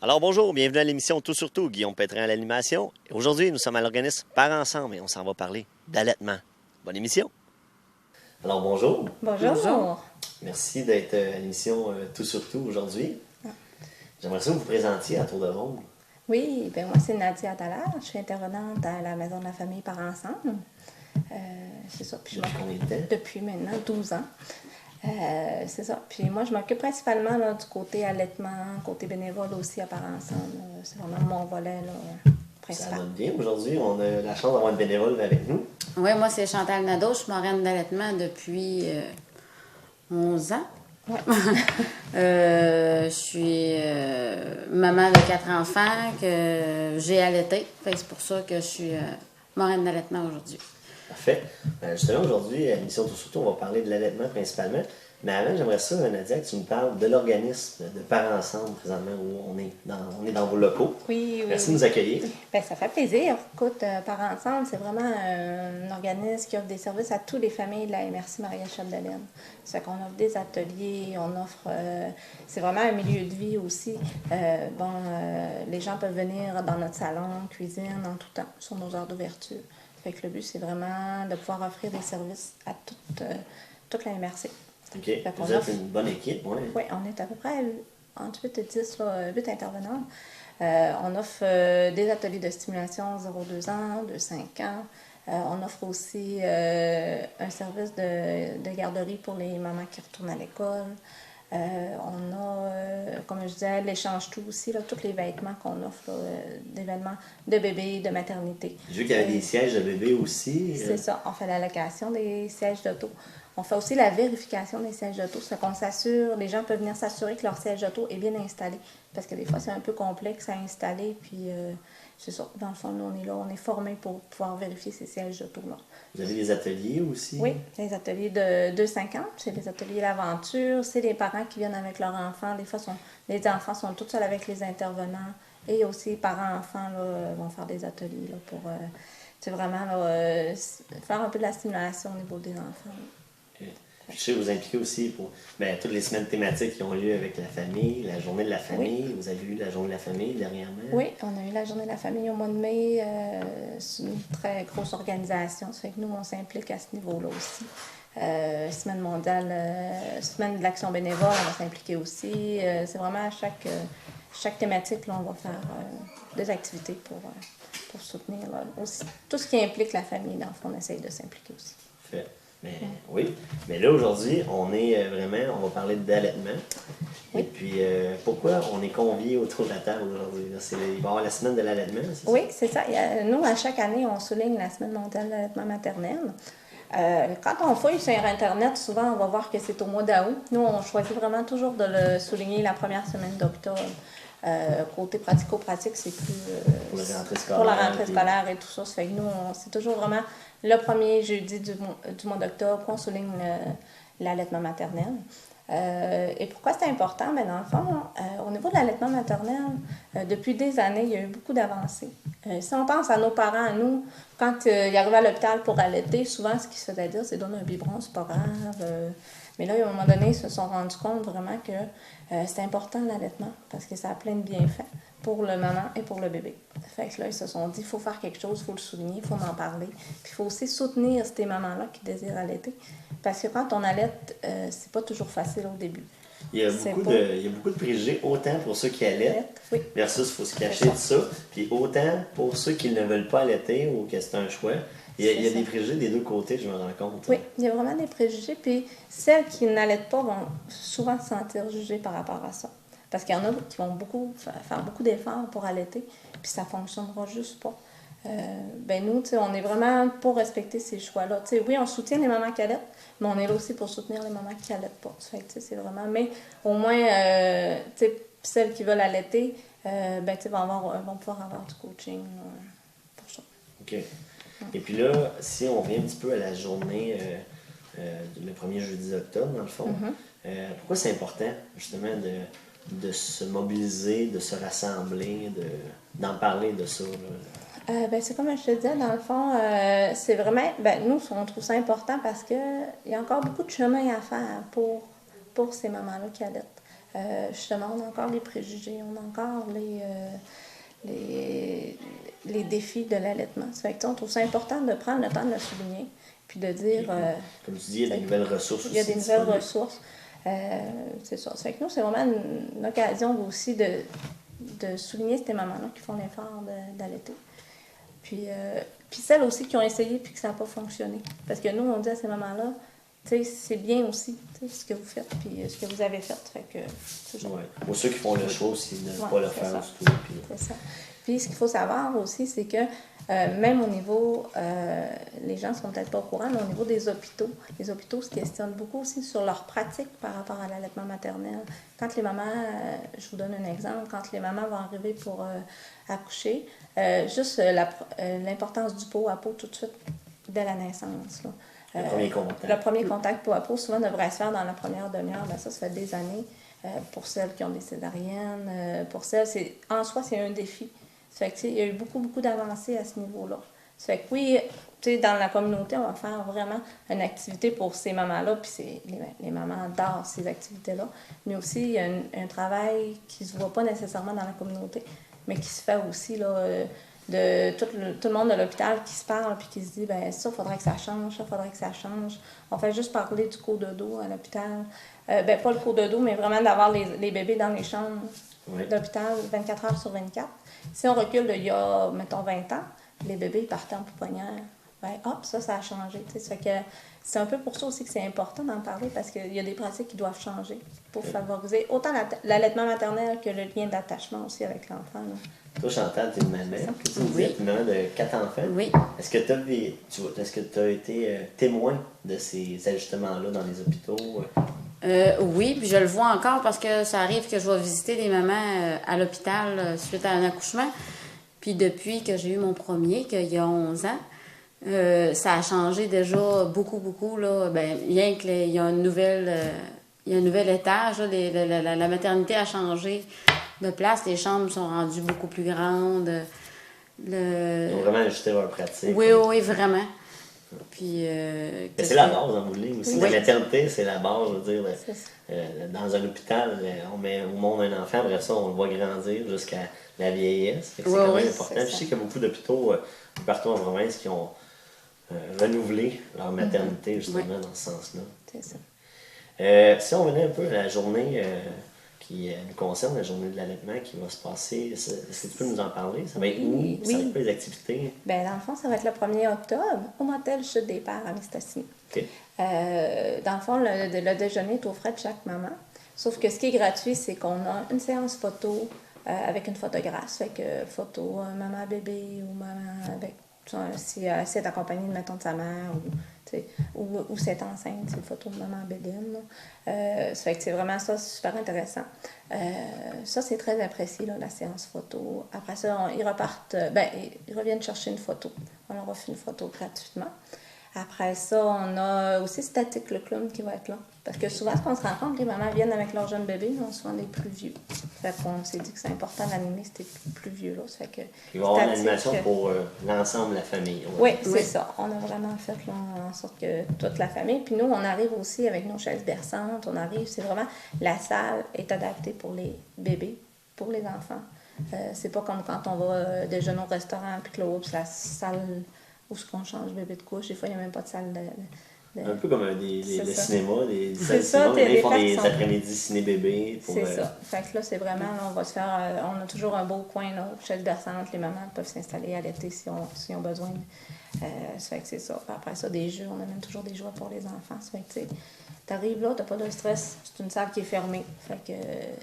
Alors bonjour, bienvenue à l'émission Tout sur tout, Guillaume Pétrin à l'animation. Aujourd'hui, nous sommes à l'organisme Parents Ensemble et on s'en va parler d'allaitement. Bonne émission! Alors bonjour. Bonjour. Merci d'être à l'émission Tout sur tout aujourd'hui. J'aimerais ça que vous vous présentiez à tour de rôle. Oui, ben moi c'est Nadia Attala, je suis intervenante à la Maison de la famille Parents Ensemble. C'est ça. Puis Depuis combien de temps? Depuis maintenant 12 ans. C'est ça. Puis moi, je m'occupe principalement là, du côté allaitement, côté bénévole aussi à Parents Ensemble. C'est vraiment mon volet là, Ça principal. donne bien. Aujourd'hui, on a la chance d'avoir une bénévole avec nous. Oui, moi, c'est Chantal Nadeau. Je suis marraine d'allaitement depuis 11 ans. Ouais. Je suis maman de 4 enfants que j'ai allaité. C'est pour ça que je suis marraine d'allaitement aujourd'hui. Parfait. Justement, aujourd'hui, à l'émission Tout sur tout, on va parler de l'allaitement principalement. Mais avant, j'aimerais ça, Nadia, que tu nous parles de l'organisme de Parents Ensemble, présentement, où on est dans vos locaux. Oui. Merci de nous accueillir. Bien, ça fait plaisir. Écoute, Parents Ensemble, c'est vraiment un organisme qui offre des services à toutes les familles de la MRC Maria-Chapdelaine. Ça fait qu'on offre des ateliers, on offre... c'est vraiment un milieu de vie aussi. Les gens peuvent venir dans notre salon, cuisine, en tout temps, sur nos heures d'ouverture. Fait que le but, c'est vraiment de pouvoir offrir des services à toute la MRC. OK. Vous êtes une bonne équipe, oui. Oui, on est à peu près entre 8 et 10, 8 intervenants. On offre des ateliers de stimulation 0-2 ans, de 5 ans. On offre aussi un service de garderie pour les mamans qui retournent à l'école. On a, comme je disais, l'échange tout aussi, là, tous les vêtements qu'on offre, d'événements de bébés, de maternité. J'ai vu qu'il y avait des sièges de bébés aussi. C'est ça, on fait la location des sièges d'auto. On fait aussi la vérification des sièges d'auto, c'est qu'on s'assure, les gens peuvent venir s'assurer que leur siège d'auto est bien installé. Parce que des fois, c'est un peu complexe à installer, puis c'est ça. Dans le fond, nous, on est là, on est formés pour pouvoir vérifier ces sièges d'auto-là. Vous avez des ateliers aussi? Oui, les ateliers de 2-5 ans, c'est les ateliers d'aventure, c'est les parents qui viennent avec leurs enfants. Des fois, les enfants sont tout seuls avec les intervenants, et aussi les parents-enfants vont faire des ateliers là, pour vraiment faire un peu de la stimulation au niveau des enfants. Je sais que vous impliquez aussi pour toutes les semaines thématiques qui ont lieu avec la famille, la journée de la famille. Oui. Vous avez eu la journée de la famille dernièrement? Oui, on a eu la journée de la famille au mois de mai. C'est une très grosse organisation. Ça fait que nous, on s'implique à ce niveau-là aussi. Semaine mondiale, semaine de l'action bénévole, on va s'impliquer aussi. C'est vraiment à chaque thématique, là, on va faire des activités pour soutenir aussi. Tout ce qui implique la famille, dans le fond, on essaye de s'impliquer aussi. Fait. Oui, mais là aujourd'hui, on va parler d'allaitement. Oui. Et puis, pourquoi on est conviés autour de la table aujourd'hui? Il va y avoir la semaine de l'allaitement, c'est ça? Oui, c'est ça. Nous, à chaque année, on souligne la semaine mondiale de l'allaitement maternel. Quand on fouille sur Internet, souvent, on va voir que c'est au mois d'août. Nous, on choisit vraiment toujours de le souligner la première semaine d'octobre. Côté pratico-pratique, c'est plus pour la rentrée scolaire et tout ça. Ça fait que nous, c'est toujours vraiment le premier jeudi du mois d'octobre qu'on souligne l'allaitement maternel. Et pourquoi c'est important? Mais dans le fond, au niveau de l'allaitement maternel, depuis des années, il y a eu beaucoup d'avancées. Si on pense à nos parents, à nous, quand ils arrivaient à l'hôpital pour allaiter, souvent ce qu'ils se faisaient dire, c'est donner un biberon, c'est pas grave. Mais là, à un moment donné, ils se sont rendus compte vraiment que c'est important l'allaitement parce que ça a plein de bienfaits pour le maman et pour le bébé. Fait que là, ils se sont dit, il faut faire quelque chose, il faut le souligner, il faut en parler. Puis il faut aussi soutenir ces mamans-là qui désirent allaiter. Parce que quand on allaite, c'est pas toujours facile au début. Il y a beaucoup de préjugés, autant pour ceux qui allaitent, oui. Versus il faut se cacher de ça, puis autant pour ceux qui ne veulent pas allaiter ou que c'est un choix. Il y a des préjugés des deux côtés, je me rends compte. Oui, il y a vraiment des préjugés. Puis celles qui n'allaitent pas vont souvent se sentir jugées par rapport à ça. Parce qu'il y en a qui vont faire beaucoup d'efforts pour allaiter, puis ça ne fonctionnera juste pas. Nous, on est vraiment pour respecter ces choix-là. Oui, on soutient les mamans qui allaitent, mais on est là aussi pour soutenir les mamans qui n'allaitent pas. C'est vraiment... Mais au moins, celles qui veulent allaiter, vont pouvoir avoir du coaching pour ça. OK. Et puis là, si on revient un petit peu à la journée, le premier jeudi d'octobre, dans le fond, pourquoi c'est important, justement, de se mobiliser, de se rassembler, d'en parler de ça? C'est comme je te disais, dans le fond, c'est vraiment, nous, on trouve ça important parce qu'il y a encore beaucoup de chemin à faire pour ces mamans-là qui allaitent. Justement, on a encore les préjugés, on a encore les défis de l'allaitement. Ça fait que, on trouve ça important de prendre le temps de le souligner, puis de dire... comme tu dis, il y a des nouvelles ressources aussi. Il y a des nouvelles ressources. C'est ça. Ça fait que nous, c'est vraiment une occasion aussi de souligner ces mamans-là qui font l'effort d'allaiter. Puis celles aussi qui ont essayé puis que ça n'a pas fonctionné. Parce que nous, on dit à ces mamans-là, c'est bien aussi ce que vous faites puis ce que vous avez fait. Fait que, ouais. Pour ceux qui font le choix aussi de ne pas le faire du tout. Puis... C'est ça. Puis ce qu'il faut savoir aussi, c'est que même au niveau, les gens ne sont peut-être pas au courant, mais au niveau des hôpitaux, les hôpitaux se questionnent beaucoup aussi sur leur pratique par rapport à l'allaitement maternel. Quand les mamans, je vous donne un exemple, quand les mamans vont arriver pour accoucher, juste l'importance du pot à peau tout de suite dès la naissance. Là. Le premier contact peau à peau, souvent, devrait se faire dans la première demi-heure. Bien, ça fait des années. Pour celles qui ont des césariennes, pour celles, en soi, c'est un défi. Ça fait que, il y a eu beaucoup d'avancées à ce niveau-là. Ça fait que oui, dans la communauté, on va faire vraiment une activité pour ces mamans-là, puis les mamans adorent ces activités-là. Mais aussi, il y a un travail qui ne se voit pas nécessairement dans la communauté, mais qui se fait aussi là, de tout le monde de l'hôpital qui se parle puis qui se dit, ben ça, il faudrait que ça change, ça, faudrait que ça change. On fait juste parler du cours de dos à l'hôpital. Ben pas le cours de dos, mais vraiment d'avoir les bébés dans les chambres d'hôpital 24 heures sur 24. Si on recule d'il y a, mettons, 20 ans, les bébés partaient en pouponnière. Ben hop, ça a changé. Ça fait que c'est un peu pour ça aussi que c'est important d'en parler parce qu'il y a des pratiques qui doivent changer pour favoriser autant l'allaitement maternel que le lien d'attachement aussi avec l'enfant. Là. Toi, Chantal, tu es une maman, que tu me dis, une maman de 4 enfants. Oui. Est-ce que tu as été témoin de ces ajustements-là dans les hôpitaux? Oui, puis je le vois encore parce que ça arrive que je vais visiter des mamans à l'hôpital suite à un accouchement. Puis depuis que j'ai eu mon premier, qu'il y a 11 ans, ça a changé déjà beaucoup. Là. Ben, rien qu'il y a un nouvel étage. Là, la maternité a changé de place. Les chambres sont rendues beaucoup plus grandes. Ils ont vraiment ajusté leur pratique. Oui, vraiment. Puis, c'est la base en bout de ligne aussi. Oui. La maternité, c'est la base. Je veux dire, dans un hôpital, on met au monde un enfant, après ça, on le voit grandir jusqu'à la vieillesse. C'est quand même important. Je sais qu'il y a beaucoup d'hôpitaux partout en province qui ont renouvelé leur maternité, justement, dans ce sens-là. C'est ça. Si on venait un peu à la journée qui nous concerne, la journée de l'allaitement qui va se passer, est-ce que tu peux nous en parler? Ça va être où? Ça va être quoi les activités? Bien, dans le fond, ça va être le 1er octobre au motel Chute des Pères à Mistassini. Okay. Dans le fond, le déjeuner est aux frais de chaque maman. Sauf que ce qui est gratuit, c'est qu'on a une séance photo avec une photographe. Fait que photo maman-bébé ou maman avec... Si elle est accompagnée, mettons, de sa mère ou c'est enceinte, c'est une photo de maman bédaine. Ça fait que c'est vraiment ça, super intéressant. Ça, c'est très apprécié, là, la séance photo. Après ça, ils repartent, ils reviennent chercher une photo. On leur offre une photo gratuitement. Après ça, on a aussi Statique le clown qui va être là. Parce que souvent, ce qu'on se rend compte, les mamans viennent avec leurs jeunes bébés, mais on souvent des plus vieux. Fait qu'on s'est dit que c'est important d'animer ces plus vieux-là. Ça fait que il va y avoir une animation pour l'ensemble de la famille. Oui, c'est ça. On a vraiment fait là, en sorte que toute la famille. Puis nous, on arrive aussi avec nos chaises berçantes. On arrive, c'est vraiment... La salle est adaptée pour les bébés, pour les enfants. C'est pas comme quand on va déjeuner au restaurant, puis que là, la salle... où ce qu'on change bébé de couche. Des fois, il n'y a même pas de salle de... Un peu comme des cinémas, des salles de ça, cinéma, mais ils font des après-midi ciné-bébé. C'est ça. Fait que là, c'est vraiment, là, on va se faire... on a toujours un beau coin, là, chaise berçante. Les mamans peuvent s'installer à l'été si ont besoin. Ça fait que c'est ça. Puis après ça, des jeux. On amène toujours des jouets pour les enfants. Ça fait que, tu sais, t'arrives là, t'as pas de stress. C'est une salle qui est fermée. Fait que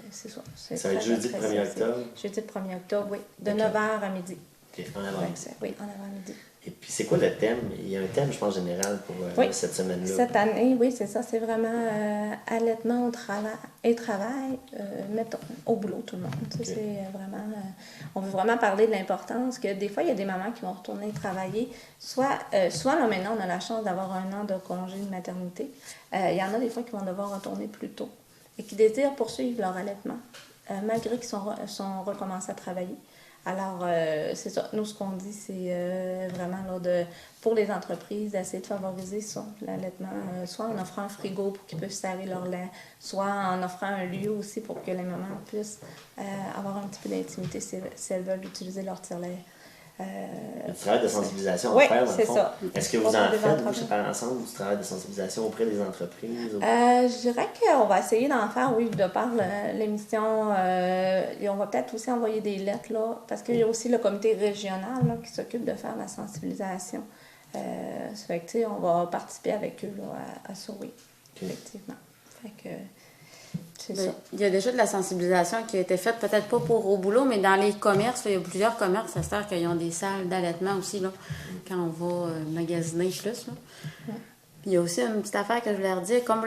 c'est ça. Ça va être jeudi le 1er octobre? Jeudi le 1er octobre, oui. De 9h à midi. OK, en avant-midi. Oui, en avant-midi. Et puis, c'est quoi le thème? Il y a un thème, je pense, général pour cette semaine-là. Cette année, oui, c'est ça. C'est vraiment allaitement et travail, mettons, au boulot, tout le monde. Okay. C'est vraiment... on veut vraiment parler de l'importance que des fois, il y a des mamans qui vont retourner travailler. Soit là, maintenant, on a la chance d'avoir 1 an de congé de maternité. Il y en a des fois qui vont devoir retourner plus tôt et qui désirent poursuivre leur allaitement. malgré qu'ils sont recommencés à travailler. Alors, c'est ça. Nous, ce qu'on dit, c'est vraiment là, pour les entreprises d'essayer de favoriser ça, l'allaitement, soit en offrant un frigo pour qu'ils puissent serrer leur lait, soit en offrant un lieu aussi pour que les mamans puissent avoir un petit peu d'intimité si elles veulent utiliser leur tire-lait. Du travail de sensibilisation oui, à faire, dans le c'est fond. ça. Est-ce que vous en faites, vous, chez Parents Ensemble, du travail de sensibilisation auprès des entreprises? Je dirais qu'on va essayer d'en faire, oui, de par l'émission. Et on va peut-être aussi envoyer des lettres, là, parce qu'il y a aussi le comité régional là, qui s'occupe de faire la sensibilisation. Ça fait que, tu sais, on va participer avec eux là, à ça, oui, effectivement. Fait que... Il y a déjà de la sensibilisation qui a été faite, peut-être pas pour au boulot, mais dans les commerces. Là, il y a plusieurs commerces, ça sert qu'ils ont des salles d'allaitement aussi, là, quand on va magasiner plus. Là. Ouais. Puis il y a aussi une petite affaire que je voulais redire, comme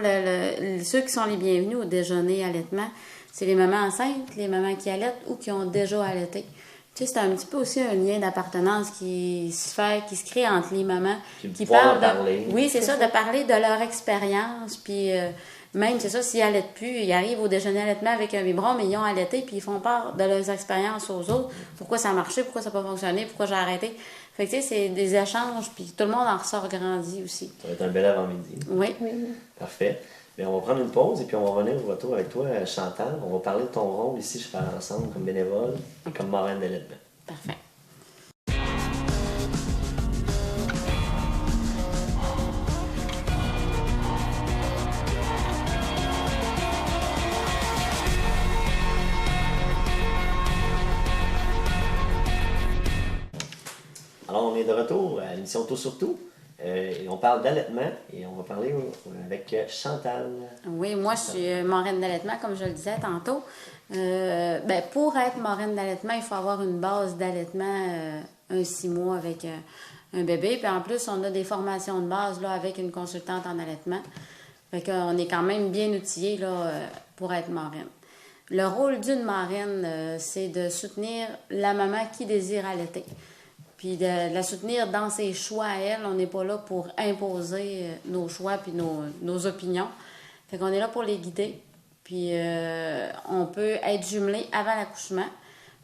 ceux qui sont les bienvenus au déjeuner allaitement, c'est les mamans enceintes, les mamans qui allaitent ou qui ont déjà allaité. Tu sais, c'est un petit peu aussi un lien d'appartenance qui se crée entre les mamans qui parlent parler. Oui, c'est ça, de parler de leur expérience, puis... même, c'est ça, s'ils n'allaitent plus, ils arrivent au déjeuner allaitement avec un biberon, mais ils ont allaité, puis ils font part de leurs expériences aux autres. Pourquoi ça a marché, pourquoi ça n'a pas fonctionné, pourquoi j'ai arrêté. Fait que, tu sais, c'est des échanges, puis tout le monde en ressort grandi aussi. Ça va être un bel avant-midi. Oui. Parfait. Bien, on va prendre une pause et puis on va revenir au retour avec toi, Chantal. On va parler de ton rôle ici chez Parents Ensemble comme bénévole et comme marraine d'allaitement. Parfait. Alors, on est de retour à l'émission Tout sur Tout. Et on parle d'allaitement et on va parler avec Chantal. Oui, moi, je suis marraine d'allaitement, comme je le disais tantôt. Pour être marraine d'allaitement, il faut avoir une base d'allaitement un 6 mois avec un bébé. Puis en plus, on a des formations de base là, avec une consultante en allaitement. Fait qu'on est quand même bien outillés là, pour être marraine. Le rôle d'une marraine, c'est de soutenir la maman qui désire allaiter. Puis de la soutenir dans ses choix à elle. On n'est pas là pour imposer nos choix puis nos opinions. Fait qu'on est là pour les guider. Puis on peut être jumelé avant l'accouchement.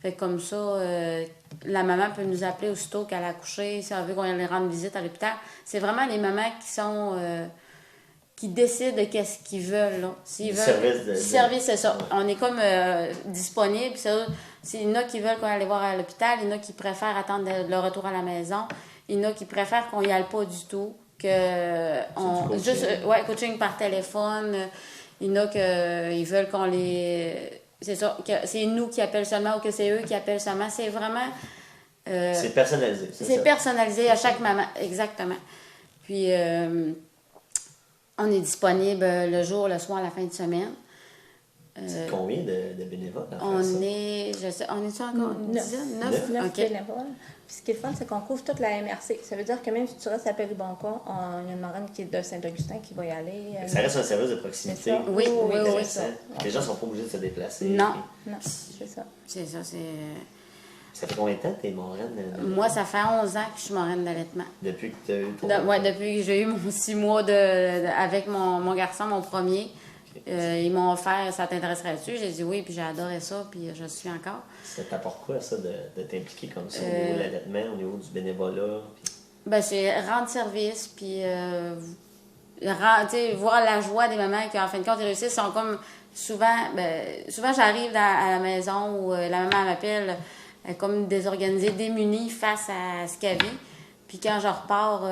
Fait que comme ça, la maman peut nous appeler aussitôt qu'elle a accouché, si elle veut qu'on les rende visite à l'hôpital. C'est vraiment les mamans qui sont... qui décident de qu'est-ce qu'ils veulent. Là. S'ils veulent, service, c'est ça. Ouais. On est comme disponible. Il y en a qui veulent qu'on aille voir à l'hôpital. Il y en a qui préfèrent attendre le retour à la maison. Il y en a qui préfèrent qu'on n'y aille pas du tout. Coaching par téléphone. Il y en a qui veulent qu'on les... C'est ça. C'est nous qui appellent seulement ou que c'est eux qui appellent seulement. C'est vraiment... c'est personnalisé. C'est personnalisé à chaque maman. Exactement. Puis... on est disponible le jour, le soir, la fin de semaine. C'est combien de bénévoles? On est encore une dizaine? 9 bénévoles. Puis ce qui est fun, c'est qu'on couvre toute la MRC. Ça veut dire que même si tu restes à Péribonca, il y a une marraine qui est de Saint-Augustin qui va y aller. Ça reste un service de proximité. Oui. Les gens ne sont pas obligés de se déplacer. Non, c'est ça. C'est ça, Ça fait combien de temps que tu es marraine? Moi, ça fait 11 ans que je suis marraine d'allaitement. Depuis que tu as eu ton... depuis que j'ai eu mon 6 mois avec mon garçon, mon premier. Okay. Ils m'ont offert, ça t'intéresserait-tu? J'ai dit oui, puis j'ai adoré ça, puis je suis encore. Ça t'apporte quoi, ça, de t'impliquer comme ça au niveau de l'allaitement, au niveau du bénévolat? Puis... c'est rendre service, puis voir la joie des mamans qui, en fin de compte, ils réussissent. Sont comme souvent j'arrive à la maison où la maman m'appelle... Elle est comme désorganisée, démunie face à ce qu'elle vit. Puis quand je repars,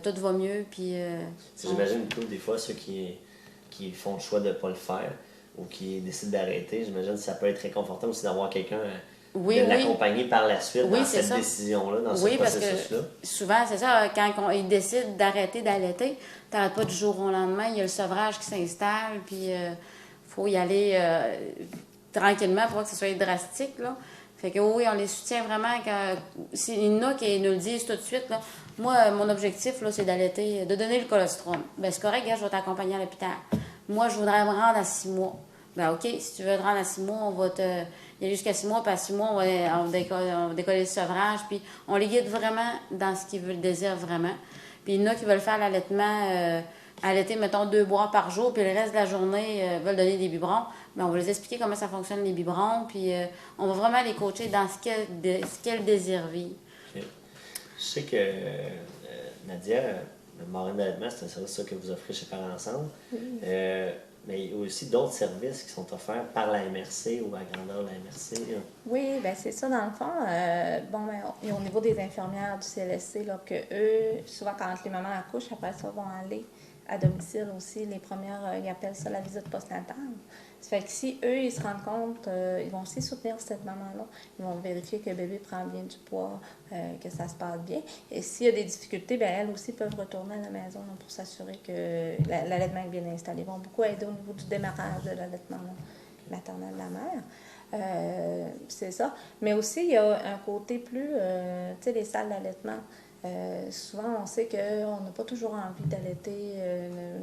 tout va mieux. Puis, j'imagine que des fois, ceux qui font le choix de ne pas le faire ou qui décident d'arrêter, j'imagine que ça peut être réconfortant aussi d'avoir quelqu'un de l'accompagner par la suite dans cette décision-là, dans ce processus-là. Parce que souvent, c'est ça, quand ils décident d'arrêter d'allaiter, tu n'arrêtes pas du jour au lendemain, il y a le sevrage qui s'installe, puis il faut y aller tranquillement pour pas que ce soit drastique, là. Fait que oui, on les soutient vraiment. S'il y en a qui nous le disent tout de suite, là, moi, mon objectif, là, c'est d'allaiter, de donner le colostrum. Ben c'est correct, je vais t'accompagner à l'hôpital. Moi, je voudrais me rendre à 6 mois. Ben OK, si tu veux te rendre à 6 mois, on va te... Il y a jusqu'à 6 mois, puis à 6 mois, on va décoller le sevrage, puis on les guide vraiment dans ce qu'ils désirent vraiment. Puis il y en a qui veulent faire l'allaitement allaiter, mettons, 2 boires par jour, puis le reste de la journée veulent donner des biberons, mais on va les expliquer comment ça fonctionne, les biberons, puis on va vraiment les coacher dans ce qu'elles désirent vivre. Okay. Je sais que Nadia, le Morin d'allaitement, c'est un service que vous offrez chez Parents Ensemble. Mais il y a aussi d'autres services qui sont offerts par la MRC ou à grandeur de la MRC. Oui, bien c'est ça dans le fond. Et au niveau des infirmières du CLSC, là, que eux, souvent quand les mamans accouchent, après ça, vont aller à domicile aussi. Les premières, ils appellent ça la visite postnatale. Ça fait que si eux, ils se rendent compte, ils vont aussi soutenir cette maman-là. Ils vont vérifier que le bébé prend bien du poids, que ça se passe bien. Et s'il y a des difficultés, bien, elles aussi peuvent retourner à la maison là, pour s'assurer que l'allaitement est bien installé. Ils vont beaucoup aider au niveau du démarrage de l'allaitement maternel de la mère. C'est ça. Mais aussi, il y a un côté plus, tu sais, les salles d'allaitement. Souvent, on sait qu'on n'a pas toujours envie d'allaiter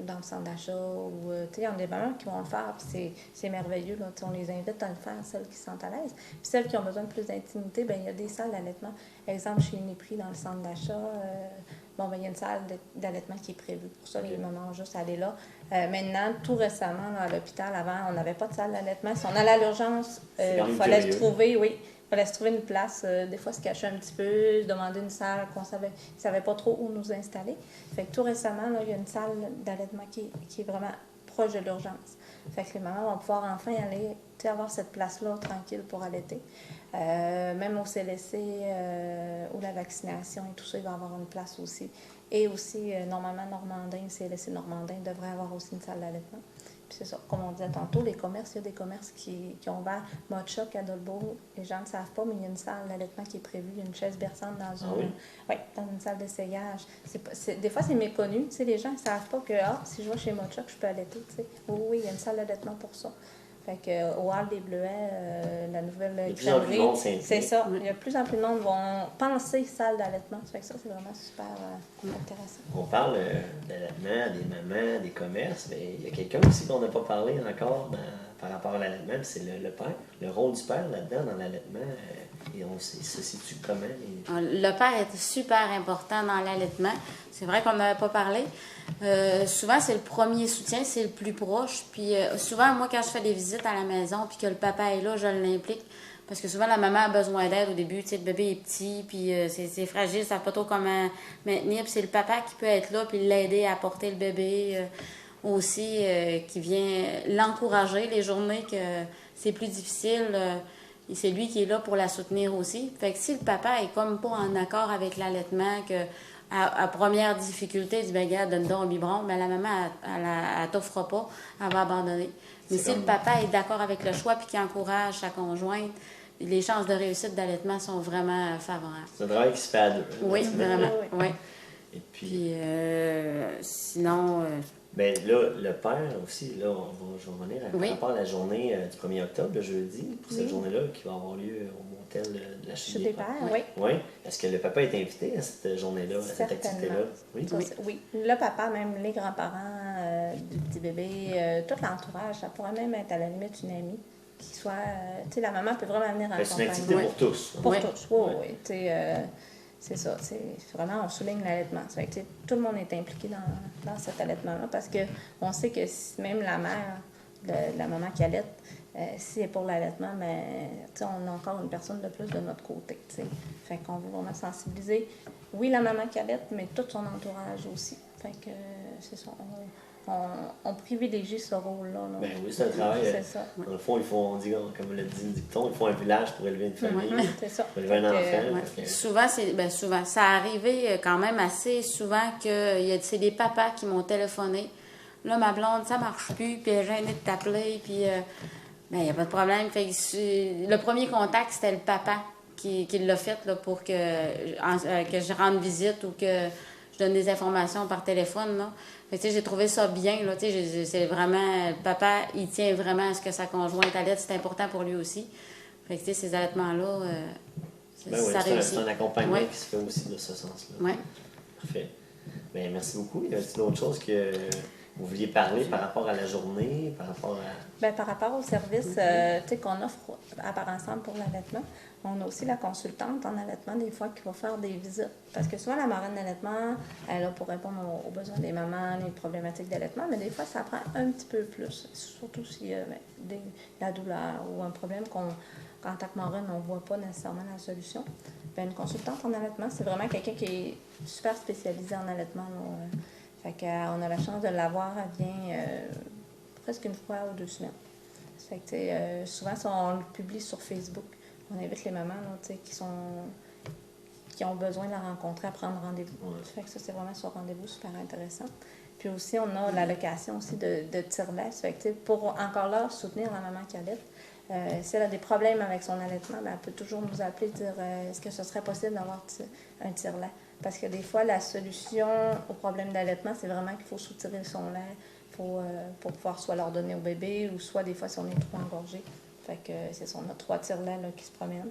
dans le centre d'achat ou, tu sais, il y a des mamans qui vont le faire, puis c'est merveilleux, là, on les invite à le faire, celles qui sont à l'aise. Puis celles qui ont besoin de plus d'intimité, bien, il y a des salles d'allaitement. Exemple, chez Uniprix, dans le centre d'achat, il y a une salle d'allaitement qui est prévue. Pour ça, les mamans ont juste à aller là. Maintenant, tout récemment, là, à l'hôpital, avant, on n'avait pas de salle d'allaitement. Si on allait à l'urgence, il fallait se trouver, oui. Il fallait se trouver une place, des fois se cacher un petit peu, demander une salle qu'on savait, ils ne savaient pas trop où nous installer. Fait que tout récemment, là, il y a une salle d'allaitement qui est vraiment proche de l'urgence. Fait que les mamans vont pouvoir enfin aller avoir cette place-là tranquille pour allaiter. Même au CLSC ou la vaccination et tout ça, il va y avoir une place aussi. Et aussi, normalement, Normandin, le CLSC Normandin devrait avoir aussi une salle d'allaitement. Puis c'est ça, comme on disait tantôt, les commerces, il y a des commerces qui ont ouvert Mod Shop, Adolbo. Les gens ne savent pas, mais il y a une salle d'allaitement qui est prévue. Il y a une chaise berçante dans dans une salle d'essayage. Des fois, c'est méconnu. Les gens ne savent pas que si je vais chez Mod Shop, je peux allaiter. Oui, il y a une salle d'allaitement pour ça. Fait que, au Hall des Bleuets, la nouvelle crèmerie, c'est ça. Il y a de plus en plus de monde vont penser salle d'allaitement. Ça fait que ça, c'est vraiment super intéressant. On parle d'allaitement, des mamans, des commerces, mais il y a quelqu'un aussi qu'on n'a pas parlé encore par rapport à l'allaitement, c'est le père. Le rôle du père là-dedans, dans l'allaitement, et on se situe comment? Le père est super important dans l'allaitement. C'est vrai qu'on n'avait pas parlé. Souvent, c'est le premier soutien, c'est le plus proche. Puis souvent, moi, quand je fais des visites à la maison puis que le papa est là, je l'implique. Parce que souvent, la maman a besoin d'aide au début. Tu sais, le bébé est petit, puis c'est fragile, ça ne savent pas trop comment maintenir. Puis c'est le papa qui peut être là puis l'aider à porter le bébé. Aussi, qui vient l'encourager les journées que c'est plus difficile. Et c'est lui qui est là pour la soutenir aussi. Fait que si le papa est comme pas en accord avec l'allaitement, que à première difficulté, il dit, ben regarde, donne donc un biberon, mais la maman, elle t'offre pas, elle va abandonner. Mais si le papa est d'accord avec le choix puis qu'il encourage sa conjointe, les chances de réussite d'allaitement sont vraiment favorables. C'est un travail qui se fait à deux. Oui, vraiment, oui. Et puis sinon... Bien là, le père aussi, là, je vais revenir par rapport à la journée du 1er octobre, le jeudi, pour cette journée-là qui va avoir lieu au motel de la Chute des Pères. Oui. Est-ce que le papa est invité à cette journée-là, à cette activité-là? Oui. Le papa, même les grands-parents du petit bébé, tout l'entourage, ça pourrait même être à la limite une amie qui soit... tu sais, la maman peut vraiment venir accompagner. C'est une activité pour tous. Pour tous, oui. C'est ça, c'est vraiment, on souligne l'allaitement. Tout le monde est impliqué dans cet allaitement-là parce qu'on sait que même la mère, la maman qui allaite, si c'est pour l'allaitement, on a encore une personne de plus de notre côté. T'sais. Fait qu'on veut vraiment sensibiliser, oui, la maman qui allaite, mais tout son entourage aussi. Fait que c'est ça. On privilégie ce rôle-là. Là. Ben oui, c'est un travail. C'est ça. Dans le fond, on dit, comme le dit le dicton, il faut un village pour élever une famille, c'est ça. pour élever un enfant. Souvent, ça arrivait quand même assez souvent que c'est des papas qui m'ont téléphoné. Là, ma blonde, ça marche plus, puis elle est gênée de t'appeler, puis il n'y a pas de problème. Fait que le premier contact, c'était le papa qui l'a fait là, pour que je rende visite ou que je donne des informations par téléphone. Là. Fait que, j'ai trouvé ça bien. Là, c'est vraiment... Le papa, il tient vraiment à ce que sa conjointe allaite. C'est important pour lui aussi. Fait que, ces allaitements-là, ça réussit. C'est un accompagnement qui se fait aussi de ce sens-là. Oui. Parfait. Bien, merci beaucoup. Y a-t-il d'autres choses que vous vouliez parler par rapport à la journée, par rapport à... Bien, par rapport au service qu'on offre à Part Ensemble pour l'allaitement, on a aussi la consultante en allaitement des fois qui va faire des visites. Parce que souvent, la marraine d'allaitement, elle est là pour répondre aux besoins des mamans, les problématiques d'allaitement, mais des fois, ça prend un petit peu plus. Surtout s'il y a la douleur ou un problème qu'en tant que marraine, on ne voit pas nécessairement la solution. Bien, une consultante en allaitement, c'est vraiment quelqu'un qui est super spécialisé en allaitement. Là. Fait qu'on a la chance de l'avoir, elle vient presque une fois ou 2 semaines. Fait que, souvent, ça, on le publie sur Facebook. On invite les mamans là, qui ont besoin de la rencontrer à prendre rendez-vous. Fait que ça, c'est vraiment sur rendez-vous super intéressant. Puis aussi, on a l'allocation aussi de tire-lait. Fait que, pour encore là soutenir la maman qui allaite. Si elle a des problèmes avec son allaitement, bien, elle peut toujours nous appeler et dire est-ce que ce serait possible d'avoir un tire-lait? Parce que des fois, la solution au problème d'allaitement, c'est vraiment qu'il faut soutirer son lait pour pouvoir soit leur donner au bébé ou soit des fois si on est trop engorgé. Fait que c'est ça, on a 3 tire-laits qui se promènent.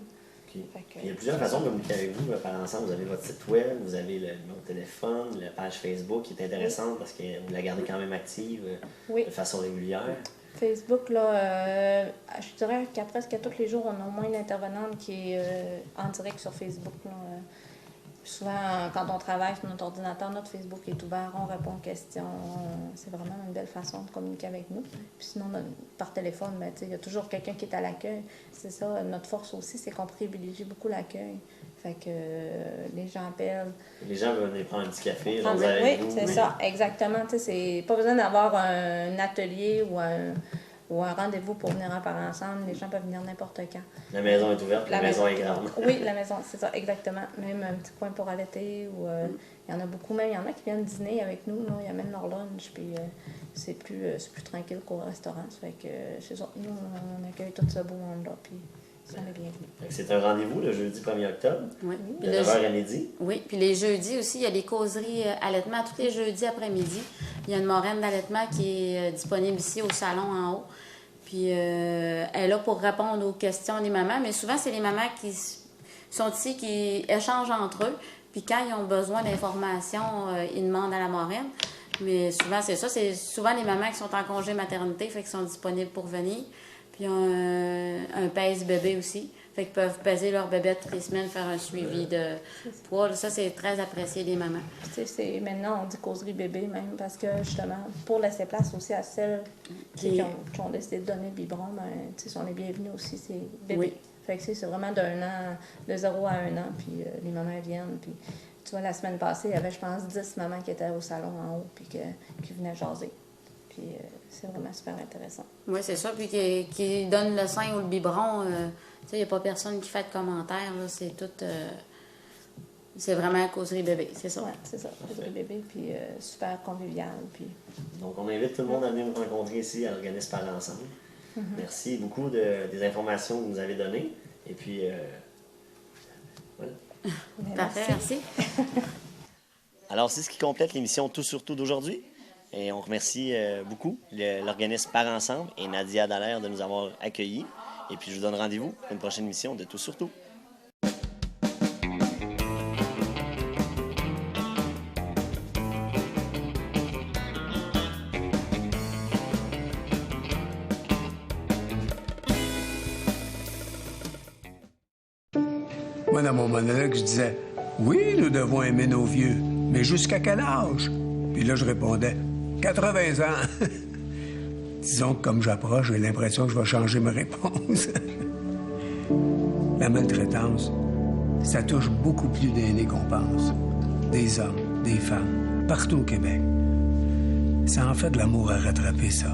Okay. Il y a plusieurs façons de communiquer avec vous par ensemble. Vous avez votre site web, vous avez le numéro de téléphone, la page Facebook qui est intéressante parce que vous la gardez quand même active de façon régulière. Facebook, là, je dirais qu'à presque tous les jours, on a au moins une intervenante qui est en direct sur Facebook. Là. Souvent, quand on travaille sur notre ordinateur, notre Facebook est ouvert, on répond aux questions. C'est vraiment une belle façon de communiquer avec nous. Puis sinon, par téléphone, ben, il y a toujours quelqu'un qui est à l'accueil. C'est ça, notre force aussi, c'est qu'on privilégie beaucoup l'accueil. Fait que les gens appellent. Les gens veulent venir prendre un petit café. Oui, c'est ça, exactement. C'est pas besoin d'avoir un atelier ou un rendez-vous pour venir en Part Ensemble. Les gens peuvent venir n'importe quand. La maison est ouverte, la maison est grande. Oui, la maison, c'est ça, exactement. Même un petit coin pour allaiter. Il y en a beaucoup, même. Il y en a qui viennent dîner avec nous. Là, ils amènent leur lunch. Puis c'est plus tranquille qu'au restaurant. Ça fait que c'est ça. Nous, on accueille tout ce beau monde-là. Puis ils sont les bienvenus. C'est un rendez-vous le jeudi 1er octobre. Oui. De 9h à midi. Oui, puis les jeudis aussi, il y a les causeries allaitement. Tous les jeudis après-midi, il y a une marraine d'allaitement qui est disponible ici au salon en haut. Puis elle est là pour répondre aux questions des mamans. Mais souvent, c'est les mamans qui sont ici, qui échangent entre eux. Puis quand ils ont besoin d'informations, ils demandent à la marraine. Mais souvent, c'est ça. C'est souvent les mamans qui sont en congé maternité, fait qu'ils sont disponibles pour venir. Puis ils ont un pèse-bébé aussi. Fait qu'ils peuvent peser leur bébé toutes les semaines, faire un suivi de poids. Ça, c'est très apprécié des mamans. Maintenant, on dit causerie bébé même, parce que justement, pour laisser place aussi à celles qui ont décidé de donner le biberon, ben, sont les bienvenus aussi, c'est bébé. Oui. Fait que c'est vraiment de 0 à 1 an, puis les mamans viennent. Puis, tu vois, la semaine passée, il y avait, je pense, 10 mamans qui étaient au salon en haut, puis qui venaient jaser. Puis c'est vraiment super intéressant. Oui, c'est ça. Puis qui donne le sein ou le biberon, il n'y a pas personne qui fait de commentaires. Là, c'est tout... c'est vraiment causerie bébé, c'est ça? Oui, c'est ça, causerie bébé, puis super convivial. Puis... Donc, on invite tout le monde à venir nous rencontrer ici à l'Organisme Part Ensemble. Merci beaucoup des informations que vous nous avez données. Et puis, voilà. Parfait, merci. Alors, c'est ce qui complète l'émission Tout sur tout d'aujourd'hui. Et on remercie beaucoup l'Organisme Part Ensemble et Nadia Dallaire de nous avoir accueillis. Et puis, je vous donne rendez-vous pour une prochaine émission de Tout sur tout. Moi, dans mon monologue, je disais « Oui, nous devons aimer nos vieux, mais jusqu'à quel âge? » Puis là, je répondais « 80 ans. » Disons que comme j'approche, j'ai l'impression que je vais changer ma réponse. La maltraitance, ça touche beaucoup plus d'aînés qu'on pense. Des hommes, des femmes, partout au Québec. Ça en fait de l'amour à rattraper, ça.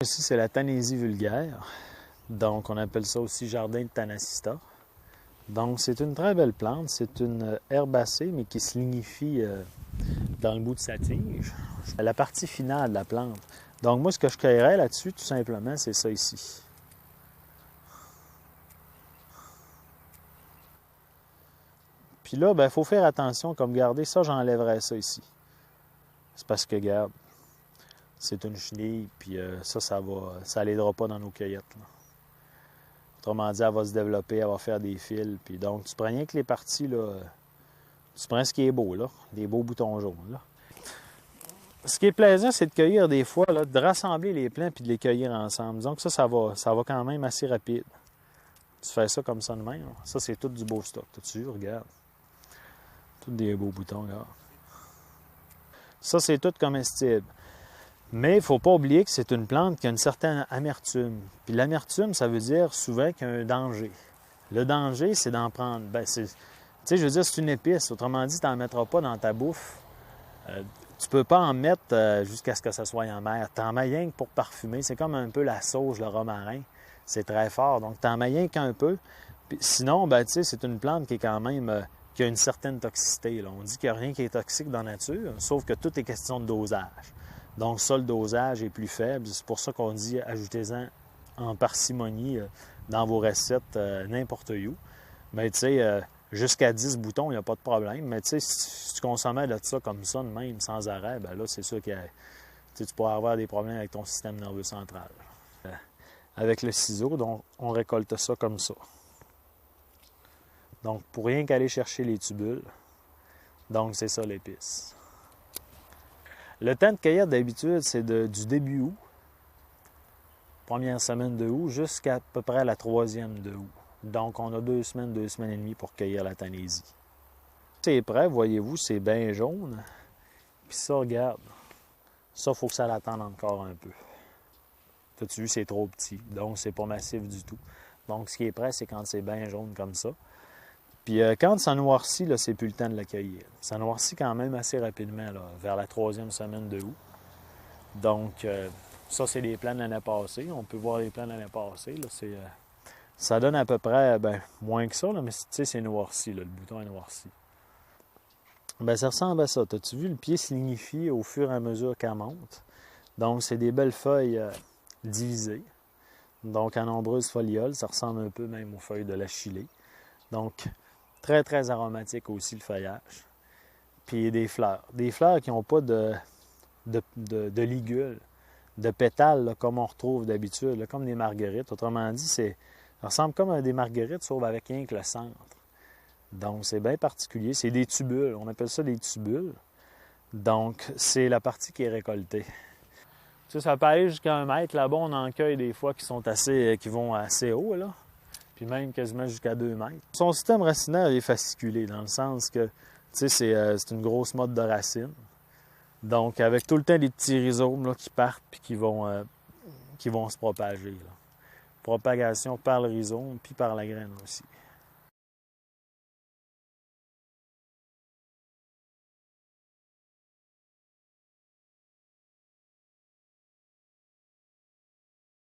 Ici, c'est la Thanaisie vulgaire. Donc, on appelle ça aussi jardin de Thanasista. Donc, c'est une très belle plante. C'est une herbacée, mais qui se lignifie dans le bout de sa tige. La partie finale de la plante. Donc, moi, ce que je cueillerais là-dessus, tout simplement, c'est ça ici. Puis là, il faut faire attention, comme regardez, ça, j'enlèverais ça ici. C'est parce que, regarde, c'est une chenille, puis ça l'aidera pas dans nos cueillettes. Là. Autrement dit, elle va se développer, elle va faire des fils. Puis donc, tu prends rien que les parties, là, tu prends ce qui est beau, là, des beaux boutons jaunes, là. Ce qui est plaisant, c'est de cueillir des fois, là, de rassembler les plants puis de les cueillir ensemble. Donc ça va quand même assez rapide. Tu fais ça comme ça de même. Là. Ça, c'est tout du beau stock. Tu regarde. Tous des beaux boutons, regarde. Ça, c'est tout comestible. Mais il ne faut pas oublier que c'est une plante qui a une certaine amertume. Puis l'amertume, ça veut dire souvent qu'il y a un danger. Le danger, c'est d'en prendre. Tu sais, je veux dire, c'est une épice. Autrement dit, tu n'en mettras pas dans ta bouffe. Tu peux pas en mettre jusqu'à ce que ça soit en mer. Tu en mets rien que pour parfumer. C'est comme un peu la sauge, le romarin. C'est très fort. Donc, tu en mets rien qu'un peu. Puis, sinon, tu sais, c'est une plante qui est quand même... qui a une certaine toxicité. Là. On dit qu'il n'y a rien qui est toxique dans la nature, sauf que tout est question de dosage. Donc, ça, le dosage est plus faible. C'est pour ça qu'on dit ajoutez-en en parcimonie dans vos recettes n'importe où. Mais tu sais, jusqu'à 10 boutons, il n'y a pas de problème. Mais tu sais, si tu consommais de ça comme ça, de même, sans arrêt, bien là, c'est sûr que tu pourrais avoir des problèmes avec ton système nerveux central. Avec le ciseau, donc, on récolte ça comme ça. Donc, pour rien qu'aller chercher les tubules. Donc, c'est ça l'épice. Le temps de cueillette, d'habitude, c'est du début août, première semaine de août, jusqu'à peu près la 3e de août. Donc, on a 2 semaines et demie pour cueillir la Tanésie. C'est prêt, voyez-vous, c'est bien jaune. Puis ça, regarde, ça, il faut que ça l'attende encore un peu. T'as-tu vu, c'est trop petit, donc c'est pas massif du tout. Donc, ce qui est prêt, c'est quand c'est bien jaune comme ça. Puis quand ça noircit, là, c'est plus le temps de la cueillir. Ça noircit quand même assez rapidement, là, vers la 3e semaine de août. Donc, ça, c'est des plants de l'année passée. On peut voir les plants de l'année passée. Là, ça donne à peu près, moins que ça, là, mais tu sais, c'est noirci, là, le bouton est noirci. Ça ressemble à ça. T'as-tu vu, le pied se lignifie au fur et à mesure qu'elle monte. Donc, c'est des belles feuilles divisées. Donc, en nombreuses folioles, ça ressemble un peu même aux feuilles de la chilée. Donc, très, très aromatique aussi, le feuillage. Puis des fleurs. Des fleurs qui n'ont pas de ligules, de pétales, là, comme on retrouve d'habitude, là, comme des marguerites. Autrement dit, ça ressemble comme à des marguerites, sauf avec rien que le centre. Donc, c'est bien particulier. C'est des tubules. On appelle ça des tubules. Donc, c'est la partie qui est récoltée. Tu sais, ça peut aller jusqu'à 1 mètre. Là-bas, on en cueille des fois qui vont assez haut, là. Puis même quasiment jusqu'à 2 mètres. Son système racinaire est fasciculé, dans le sens que, tu sais, c'est une grosse mode de racines. Donc, avec tout le temps des petits rhizomes là, qui partent puis qui vont se propager. Là. Propagation par le rhizome puis par la graine aussi.